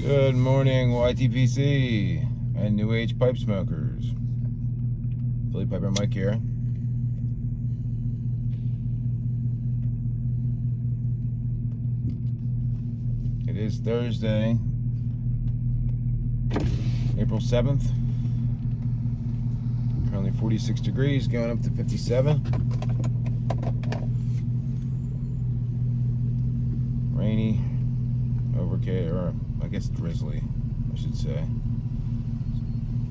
Good morning, YTPC and New Age pipe smokers. Philly Piper Mike here. It is Thursday, April 7th. Currently 46 degrees, going up to 57. Rainy, overcast, or I guess drizzly, I should say. I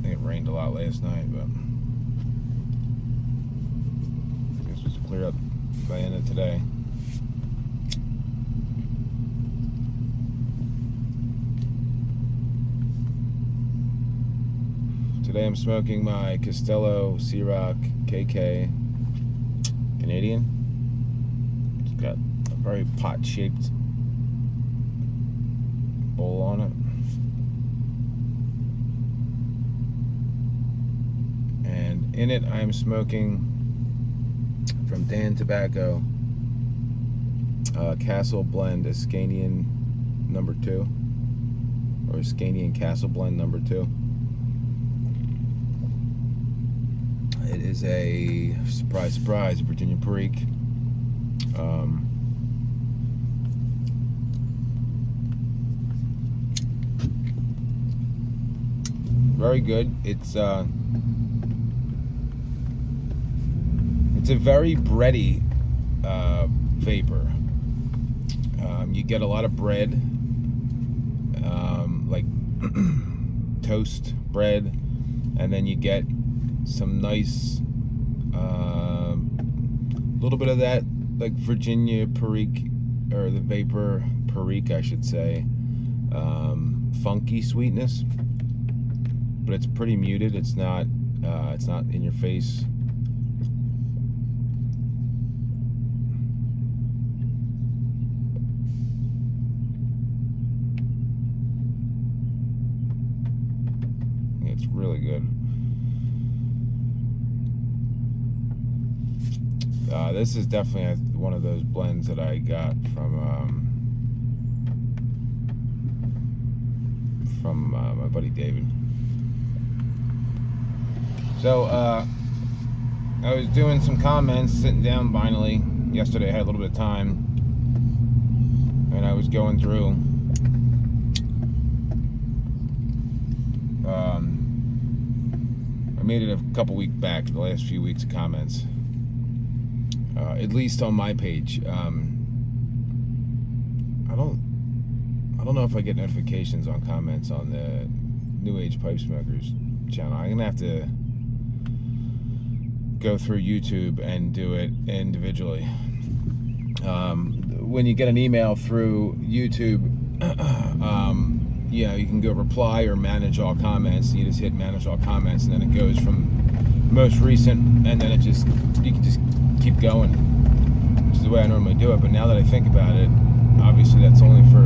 think it rained a lot last night, but I guess it's clear up by the end of today. Today I'm smoking my Castello Ciroc KK Canadian. It's got a very pot-shaped bowl on it. And in it I'm smoking from Dan Tobacco Castle Blend Ascanian number 2, or Ascanian Castle Blend number 2. It is a surprise, Virginia Perique. Very good. It's a very bready vapor. You get a lot of bread, like toast bread, and then you get some nice, little bit of that, like Virginia Perique, or the vapor Perique, I should say, funky sweetness. But it's pretty muted. It's not in your face. It's really good. This is definitely one of those blends that I got from my buddy David. So I was doing some comments, sitting down finally. Yesterday I had a little bit of time, and I was going through I made it a couple weeks back, the last few weeks of comments, at least on my page. I don't know if I get notifications on comments on the New Age Pipe Smokers channel. I'm gonna have to go through YouTube and do it individually. When you get an email through YouTube, you can go reply or manage all comments. You just hit manage all comments, and then it goes from most recent, and then you can just keep going, which is the way I normally do it. But now that I think about it, obviously that's only for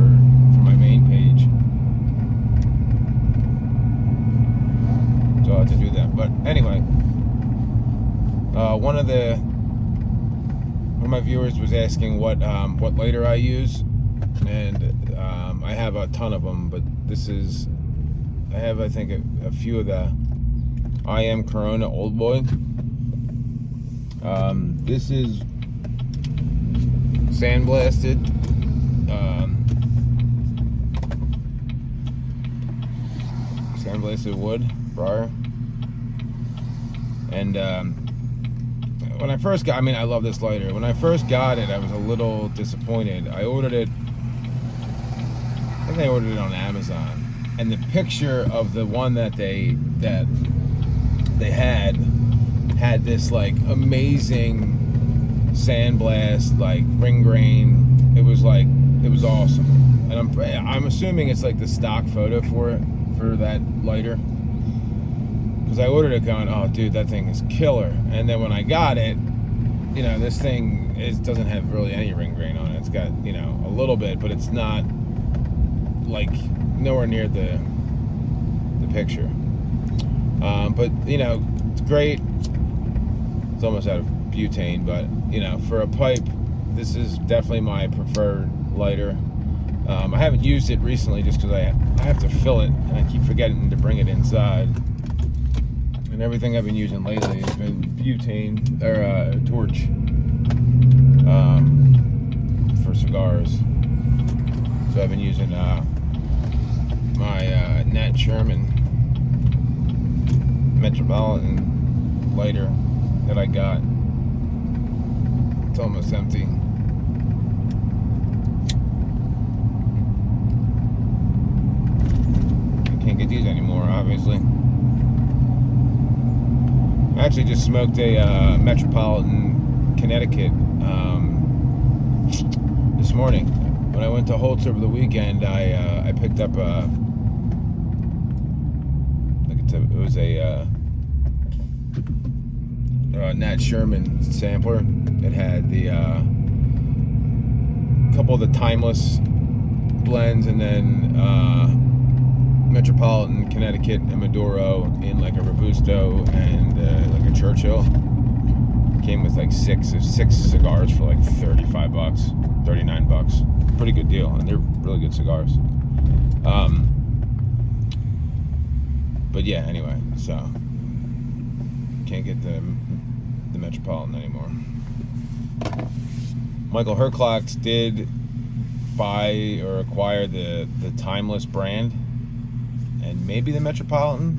my main page, so I'll have to do that. But anyway, one of my viewers was asking what lighter I use, and I have a ton of them, but I have I think a few of the I Am Corona Old Boy. This is sandblasted. Sandblasted wood, briar. And when I first got, I love this lighter. When I first got it, I was a little disappointed. I ordered it, I think I ordered it on Amazon, and the picture of the one that they had this like amazing sandblast, like ring grain. It was awesome, and I'm assuming it's like the stock photo for that lighter, because I ordered it going, oh dude, that thing is killer. And then when I got it, this thing doesn't have really any ring grain on it. It's got a little bit, but it's not like nowhere near the picture. But it's great. It's almost out of butane, but for a pipe, this is definitely my preferred lighter. I haven't used it recently just because I have to fill it, and I keep forgetting to bring it inside. And everything I've been using lately has been butane or torch for cigars. So I've been using my Nat Sherman Metropolitan lighter that I got. It's almost empty. Can't get these anymore, obviously. I actually just smoked a Metropolitan Connecticut this morning. When I went to Holtz over the weekend, I picked up it was a Nat Sherman sampler. It had the couple of the timeless blends, and then Metropolitan Connecticut and Maduro in like a Robusto and like a Churchill. Came with like six cigars for like $35, $39. Pretty good deal, and they're really good cigars. But yeah, anyway, so can't get the Metropolitan anymore. Michael Herclocks did buy or acquire the Timeless brand and maybe the Metropolitan.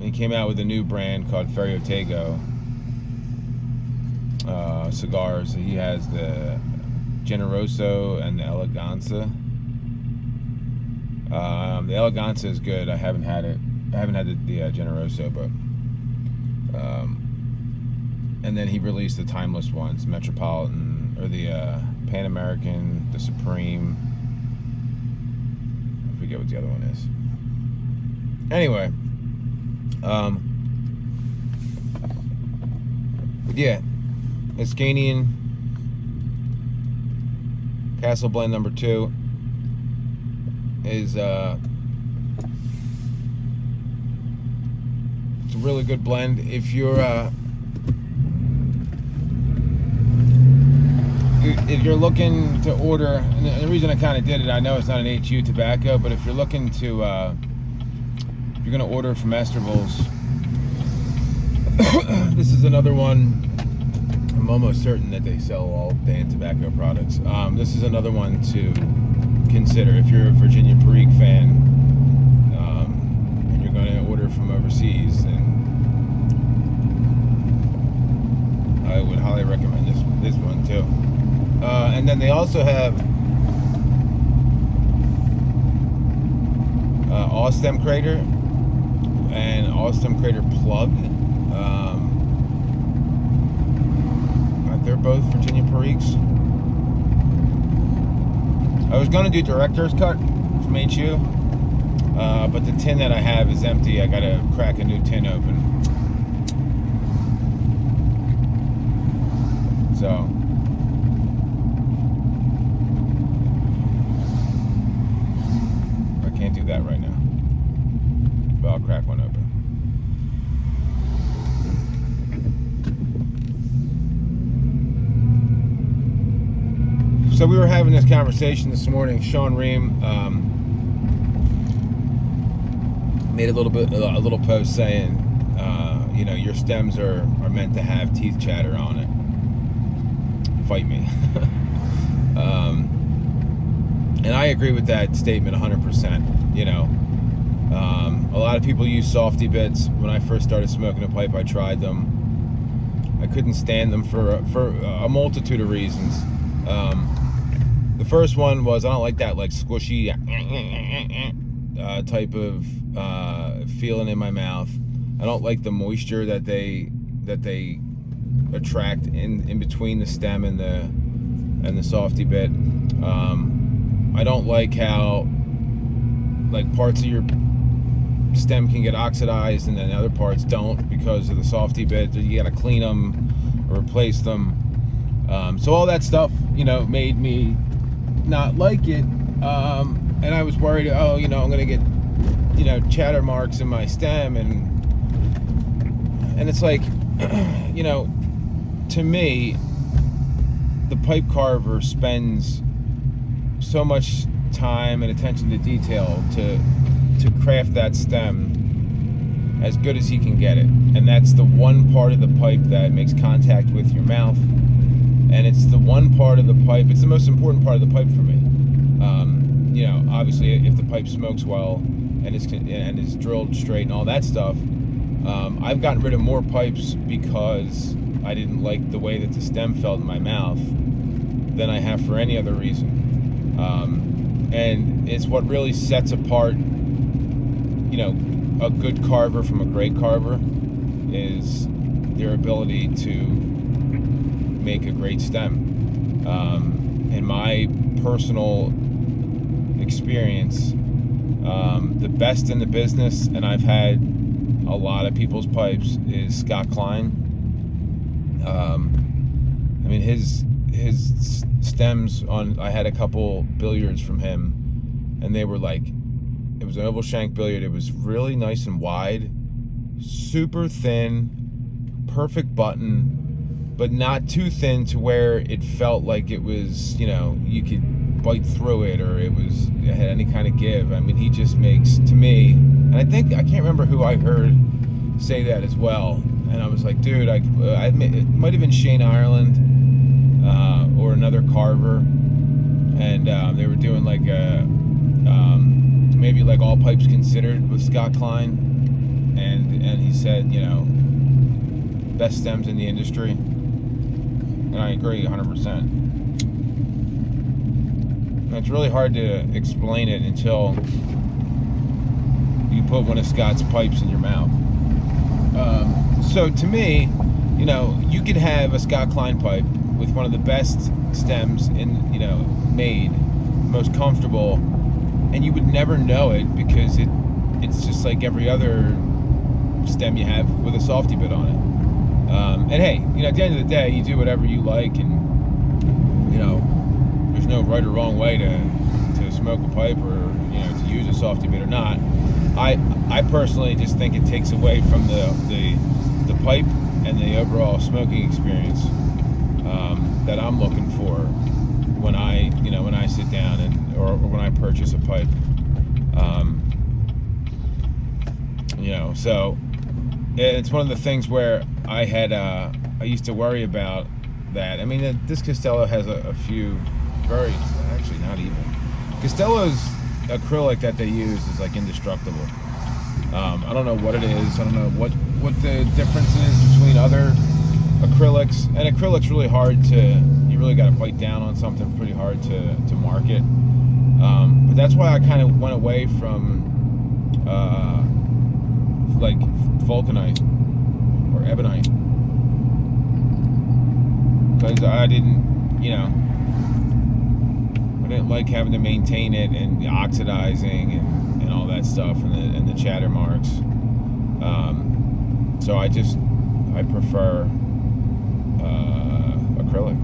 He came out with a new brand called Ferio Tego cigars. He has the Generoso and the Eleganza. The Eleganza is good. I haven't had it. I haven't had the Generoso, but and then he released the timeless ones, Metropolitan or the Pan American, the Supreme. I forget what the other one is. Anyway, but yeah, Ascanian Castle Blend number 2 is it's a really good blend. If you're looking to order, and the reason I kind of did it, I know it's not an HU tobacco, but if you're looking to if you're going to order from Esterville's, this is another one. I'm almost certain that they sell all Dan tobacco products. This is another one to consider if you're a Virginia Perique fan, and you're going to order from overseas. And I would highly recommend this one too. And then they also have Austin Crater and Austin Crater Plug. They're both Virginia Periques. I was going to do director's cut from HU, but the tin that I have is empty. I got to crack a new tin open. So I can't do that right now, but I'll crack one open. So we were having this conversation this morning. Sean Ream made a little post saying, your stems are meant to have teeth chatter on it. Fight me. And I agree with that statement 100%. A lot of people use softy bits. When I first started smoking a pipe, I tried them. I couldn't stand them for a multitude of reasons. The first one was I don't like that like squishy type of feeling in my mouth. I don't like the moisture that they attract in between the stem and the softy bit. I don't like how like parts of your stem can get oxidized and then other parts don't because of the softy bit. You gotta clean them or replace them. So all that stuff, made me not like it. And I was worried, I'm gonna get, chatter marks in my stem, and it's like, to me, the pipe carver spends so much time and attention to detail to craft that stem as good as he can get it. And that's the one part of the pipe that makes contact with your mouth. And it's the one part of the pipe, it's the most important part of the pipe for me. Obviously, if the pipe smokes well and it's drilled straight and all that stuff, I've gotten rid of more pipes because I didn't like the way that the stem felt in my mouth than I have for any other reason. And it's what really sets apart, a good carver from a great carver is their ability to make a great stem. In my personal experience, the best in the business, and I've had a lot of people's pipes, is Scott Klein. His stems I had a couple billiards from him, and they were like, it was an oval shank billiard. It was really nice and wide, super thin, perfect button, but not too thin to where it felt like it was, you could bite through it, or it had any kind of give. He just makes, to me, and I can't remember who I heard say that as well. And I was like, dude, it might have been Shane Ireland or another carver, and they were doing like a maybe like all pipes considered with Scott Klein, and he said, best stems in the industry, and I agree 100%. And it's really hard to explain it until you put one of Scott's pipes in your mouth. So to me, you could have a Scott Klein pipe with one of the best stems made, most comfortable, and you would never know it because it's just like every other stem you have with a softy bit on it. And hey, at the end of the day, you do whatever you like, and there's no right or wrong way to smoke a pipe, or to use a softy bit or not. I personally just think it takes away from the pipe and the overall smoking experience that I'm looking for when I sit down or when I purchase a pipe. So it's one of the things where I used to worry about that. This Castello has a few actually not even. Castello's acrylic that they use is like indestructible. I don't know what it is. I don't know what the difference is between other acrylics. And acrylic's really hard you really got to bite down on something pretty hard to market. But that's why I kind of went away from like vulcanite or ebonite, because I didn't like having to maintain it and the oxidizing and all that stuff and the chatter marks. So I prefer acrylic.